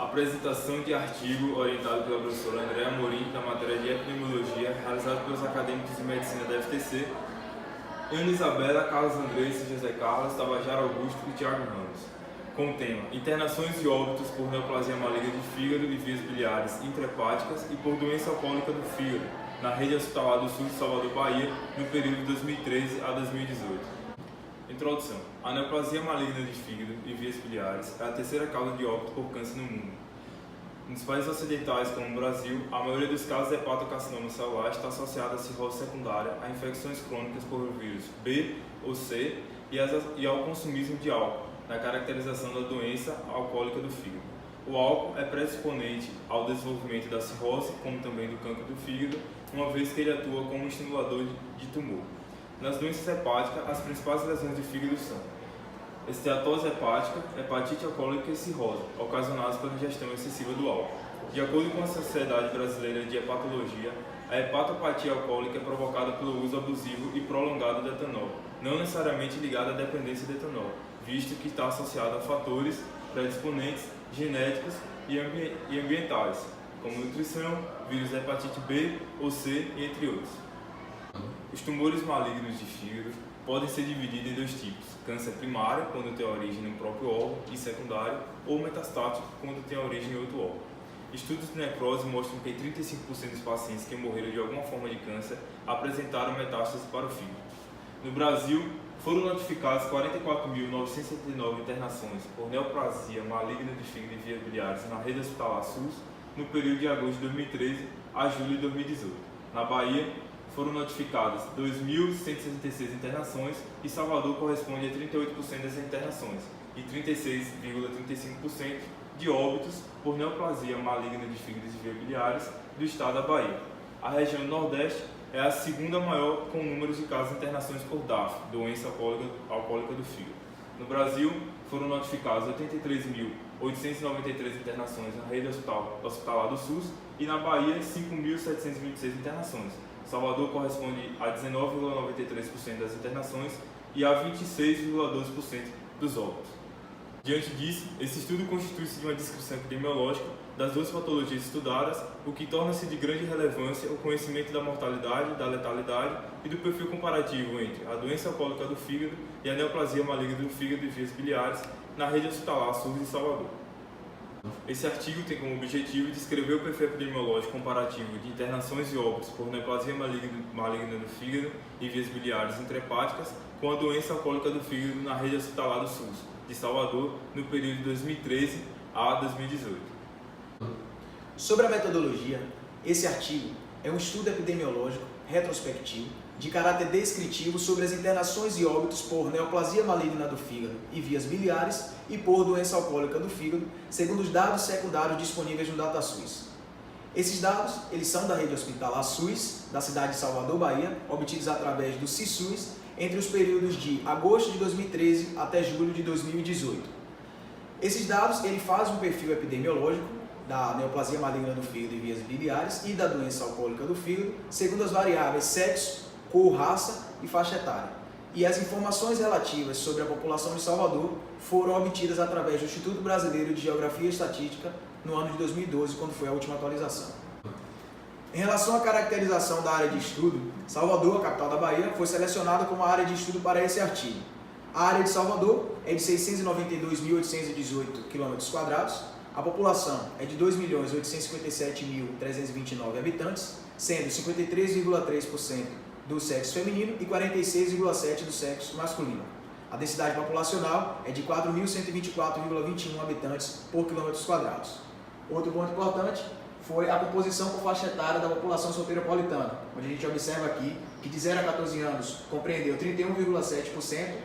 Apresentação de artigo orientado pela professora Andréa Amorim, da matéria de Epidemiologia, realizado pelos acadêmicos de Medicina da FTC, Ana Isabela, Carlos Andrés, José Carlos, Tabajara Augusto e Thiago Ramos, com o tema Internações e óbitos por neoplasia maligna de fígado e vias biliares intrahepáticas e por doença alcoólica do fígado, na rede hospitalar do Sul de Salvador, Bahia, no período de 2013 a 2018. Introdução. A neoplasia maligna de fígado e vias biliares é a terceira causa de óbito por câncer no mundo. Nos países ocidentais, como o Brasil, a maioria dos casos de hepatocarcinoma celular está associada à cirrose secundária, a infecções crônicas por vírus B ou C e ao consumismo de álcool, na caracterização da doença alcoólica do fígado. O álcool é predisponente ao desenvolvimento da cirrose, como também do cancro do fígado, uma vez que ele atua como estimulador de tumor. Nas doenças hepáticas, as principais lesões de fígado são esteatose hepática, hepatite alcoólica e cirrose, ocasionadas pela ingestão excessiva do álcool. De acordo com a Sociedade Brasileira de Hepatologia, a hepatopatia alcoólica é provocada pelo uso abusivo e prolongado de etanol, não necessariamente ligada à dependência de etanol, visto que está associada a fatores predisponentes, genéticos e ambientais, como nutrição, vírus da hepatite B ou C, entre outros. Os tumores malignos de fígado podem ser divididos em dois tipos: câncer primário, quando tem origem no próprio órgão, e secundário, ou metastático, quando tem origem em outro órgão. Estudos de necrose mostram que 35% dos pacientes que morreram de alguma forma de câncer apresentaram metástase para o fígado. No Brasil, foram notificadas 44.979 internações por neoplasia maligna de fígado e vias biliares na rede hospitalar SUS no período de agosto de 2013 a julho de 2018. Na Bahia, foram notificadas 2.166 internações e Salvador corresponde a 38% dessas internações e 36,35% de óbitos por neoplasia maligna de fígado e vias biliares do estado da Bahia. A região Nordeste é a segunda maior com números de casos de internações por DAF, doença alcoólica do fígado. No Brasil, foram notificadas 83.893 internações na rede hospitalar do SUS e na Bahia 5.726 internações. Salvador corresponde a 19,93% das internações e a 26,12% dos óbitos. Diante disso, esse estudo constitui-se de uma descrição epidemiológica das duas patologias estudadas, o que torna-se de grande relevância o conhecimento da mortalidade, da letalidade e do perfil comparativo entre a doença alcoólica do fígado e a neoplasia maligna do fígado e vias biliares na rede hospitalar SUS de Salvador. Esse artigo tem como objetivo descrever o perfil epidemiológico comparativo de internações e óbitos por neoplasia maligna do fígado e vias biliares intrahepáticas com a doença alcoólica do fígado na rede hospitalar do SUS de Salvador no período de 2013 a 2018. Sobre a metodologia, esse artigo é um estudo epidemiológico retrospectivo de caráter descritivo sobre as internações e óbitos por neoplasia maligna do fígado e vias biliares e por doença alcoólica do fígado, segundo os dados secundários disponíveis no DataSUS. Esses dados eles são da rede hospitalar SUS, da cidade de Salvador, Bahia, obtidos através do CISUS, entre os períodos de agosto de 2013 até julho de 2018. Esses dados ele fazem um perfil epidemiológico da neoplasia maligna do fígado e vias biliares e da doença alcoólica do fígado, segundo as variáveis sexo, cor, raça e faixa etária. E as informações relativas sobre a população de Salvador foram obtidas através do Instituto Brasileiro de Geografia e Estatística no ano de 2012, quando foi a última atualização. Em relação à caracterização da área de estudo, Salvador, a capital da Bahia, foi selecionada como a área de estudo para esse artigo. A área de Salvador é de 692.818 km², a população é de 2.857.329 habitantes, sendo 53,3% do sexo feminino e 46,7% do sexo masculino. A densidade populacional é de 4.124,21 habitantes por km². Outro ponto importante foi a composição por faixa etária da população soteropolitana, onde a gente observa aqui que de 0 a 14 anos compreendeu 31,7%,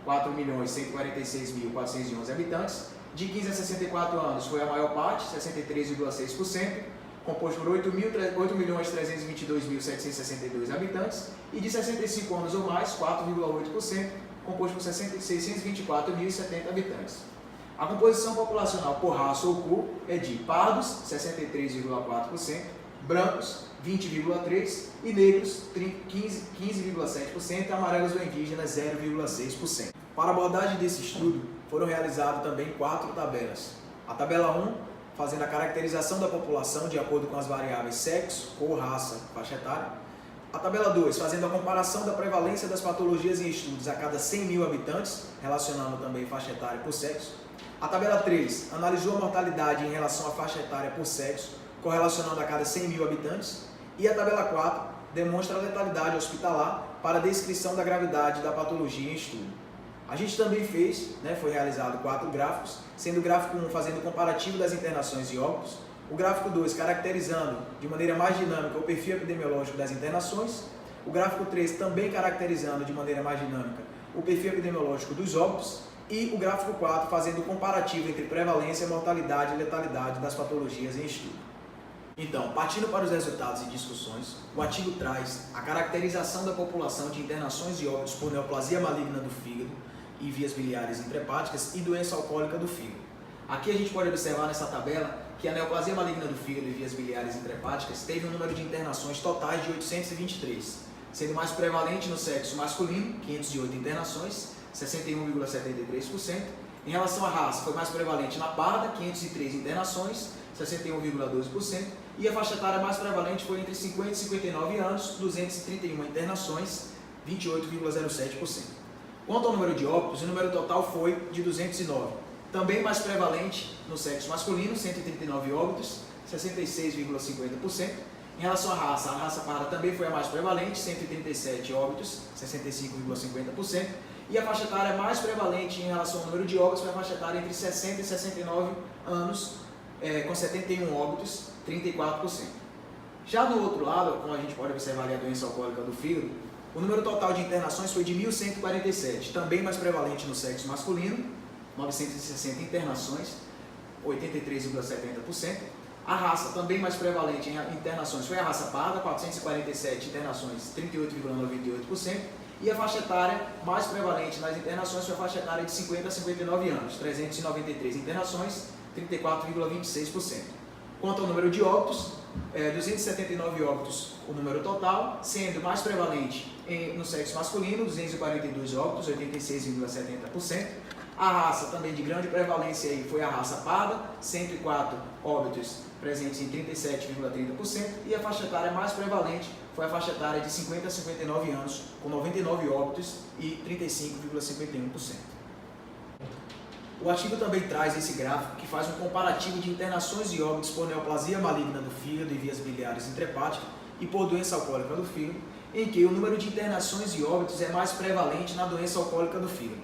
4.146.411 habitantes, de 15 a 64 anos foi a maior parte, 63,6%, composto por 8.322.762 habitantes, e de 65 anos ou mais, 4,8%, composto por 624.070 habitantes. A composição populacional por raça ou cor é de pardos, 63,4%, brancos, 20,3% e negros, 15,7% e amarelos ou indígenas, 0,6%. Para a abordagem desse estudo, foram realizadas também 4 tabelas. A tabela 1 fazendo a caracterização da população de acordo com as variáveis sexo, cor, raça, faixa etária. A tabela 2, fazendo a comparação da prevalência das patologias em estudos a cada 100 mil habitantes, relacionando também faixa etária por sexo. A tabela 3, analisou a mortalidade em relação à faixa etária por sexo, correlacionando a cada 100 mil habitantes. E a tabela 4, demonstra a letalidade hospitalar para a descrição da gravidade da patologia em estudo. A gente também fez, foi realizado 4 gráficos, sendo o gráfico 1 fazendo o comparativo das internações e óbitos, o gráfico 2 caracterizando de maneira mais dinâmica o perfil epidemiológico das internações, o gráfico 3 também caracterizando de maneira mais dinâmica o perfil epidemiológico dos óbitos e o gráfico 4 fazendo o comparativo entre prevalência, mortalidade e letalidade das patologias em estudo. Então, partindo para os resultados e discussões, o artigo traz a caracterização da população de internações e óbitos por neoplasia maligna do fígado e vias biliares intrahepáticas e doença alcoólica do fígado. Aqui a gente pode observar nessa tabela que a neoplasia maligna do fígado e vias biliares intrahepáticas teve um número de internações totais de 823, sendo mais prevalente no sexo masculino, 508 internações, 61,73%. Em relação à raça, foi mais prevalente na parda, 503 internações, 61,12%. E a faixa etária mais prevalente foi entre 50 e 59 anos, 231 internações, 28,07%. Quanto ao número de óbitos, o número total foi de 209. Também mais prevalente no sexo masculino, 139 óbitos, 66,50%. Em relação à raça parda também foi a mais prevalente, 137 óbitos, 65,50%. E a faixa etária mais prevalente em relação ao número de óbitos foi a faixa etária entre 60 e 69 anos, com 71 óbitos, 34%. Já do outro lado, como a gente pode observar ali a doença alcoólica do fígado, o número total de internações foi de 1.147, também mais prevalente no sexo masculino, 960 internações, 83,70%. A raça também mais prevalente em internações foi a raça parda, 447 internações, 38,98%. E a faixa etária mais prevalente nas internações foi a faixa etária de 50 a 59 anos, 393 internações, 34,26%. Quanto ao número de óbitos, 279 óbitos o número total, sendo mais prevalente no sexo masculino, 242 óbitos, 86,70%. A raça também de grande prevalência aí foi a raça parda, 104 óbitos presentes em 37,30%. E a faixa etária mais prevalente foi a faixa etária de 50 a 59 anos, com 99 óbitos e 35,51%. O artigo também traz esse gráfico que faz um comparativo de internações e óbitos por neoplasia maligna do fígado e vias biliares intrahepáticas e por doença alcoólica do fígado, em que o número de internações e óbitos é mais prevalente na doença alcoólica do fígado.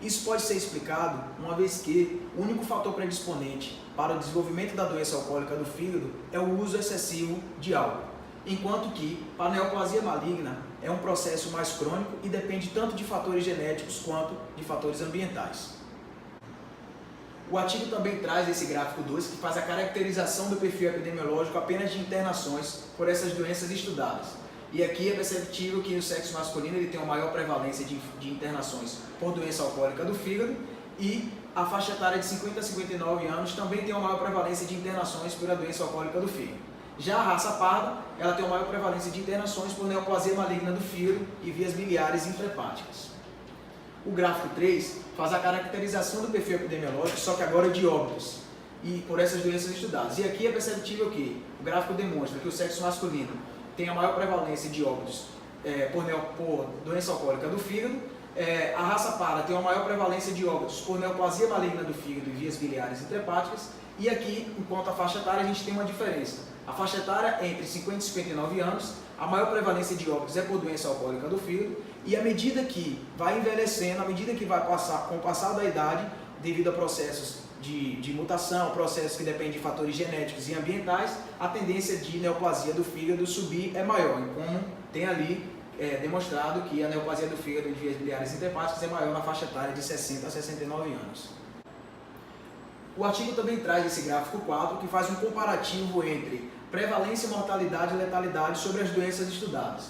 Isso pode ser explicado uma vez que o único fator predisponente para o desenvolvimento da doença alcoólica do fígado é o uso excessivo de álcool, enquanto que para a neoplasia maligna é um processo mais crônico e depende tanto de fatores genéticos quanto de fatores ambientais. O artigo também traz esse gráfico 2 que faz a caracterização do perfil epidemiológico apenas de internações por essas doenças estudadas. E aqui é perceptível que o sexo masculino ele tem uma maior prevalência de internações por doença alcoólica do fígado e a faixa etária de 50 a 59 anos também tem uma maior prevalência de internações por a doença alcoólica do fígado. Já a raça parda, ela tem uma maior prevalência de internações por neoplasia maligna do fígado e vias biliares intrahepáticas. O gráfico 3 faz a caracterização do perfil epidemiológico, só que agora de óbitos, e por essas doenças estudadas. E aqui é perceptível que o gráfico demonstra que o sexo masculino tem a maior prevalência de óbitos por doença alcoólica do fígado, a raça parda tem uma maior prevalência de óbitos por neoplasia maligna do fígado e vias biliares intrahepáticas, e aqui, enquanto a faixa etária, a gente tem uma diferença. A faixa etária é entre 50 e 59 anos, a maior prevalência de óbitos é por doença alcoólica do fígado, e à medida que vai envelhecendo, à medida que vai passar, com o passar da idade, devido a processos de mutação, processos que dependem de fatores genéticos e ambientais, a tendência de neoplasia do fígado subir é maior, como tem ali demonstrado que a neoplasia do fígado e de vias biliares intrahepáticas é maior na faixa etária de 60 a 69 anos. O artigo também traz esse gráfico 4 que faz um comparativo entre prevalência, mortalidade e letalidade sobre as doenças estudadas.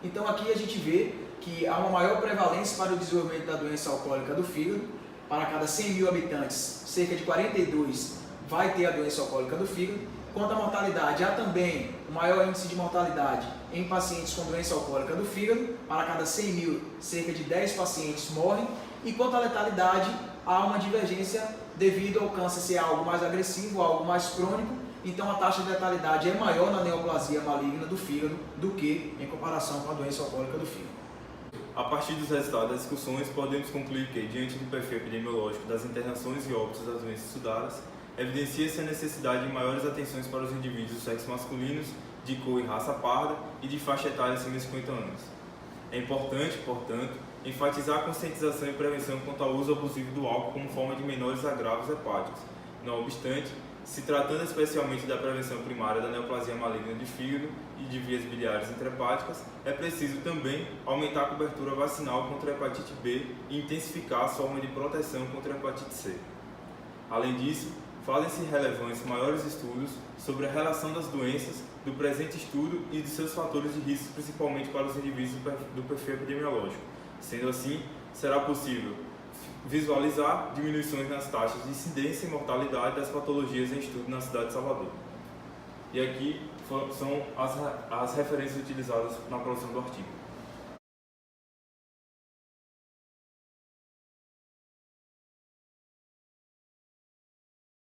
Então aqui a gente vê que há uma maior prevalência para o desenvolvimento da doença alcoólica do fígado. Para cada 100 mil habitantes, cerca de 42 vai ter a doença alcoólica do fígado. Quanto à mortalidade, há também o maior índice de mortalidade em pacientes com doença alcoólica do fígado. Para cada 100 mil, cerca de 10 pacientes morrem. E quanto à letalidade, há uma divergência devido ao câncer ser algo mais agressivo, algo mais crônico, então a taxa de letalidade é maior na neoplasia maligna do fígado do que em comparação com a doença alcoólica do fígado. A partir dos resultados das discussões, podemos concluir que, diante do perfil epidemiológico das internações e óbitos das doenças estudadas, evidencia-se a necessidade de maiores atenções para os indivíduos do sexo masculinos, de cor e raça parda e de faixa etária acima de 50 anos. É importante, portanto, enfatizar a conscientização e prevenção quanto ao uso abusivo do álcool como forma de menores agravos hepáticos. Não obstante, se tratando especialmente da prevenção primária da neoplasia maligna de fígado e de vias biliares intrahepáticas, é preciso também aumentar a cobertura vacinal contra a hepatite B e intensificar as formas de proteção contra a hepatite C. Além disso, fazem-se relevantes maiores estudos sobre a relação das doenças do presente estudo e de seus fatores de risco, principalmente para os indivíduos do perfil epidemiológico. Sendo assim, será possível visualizar diminuições nas taxas de incidência e mortalidade das patologias em estudo na cidade de Salvador. E aqui são as referências utilizadas na produção do artigo.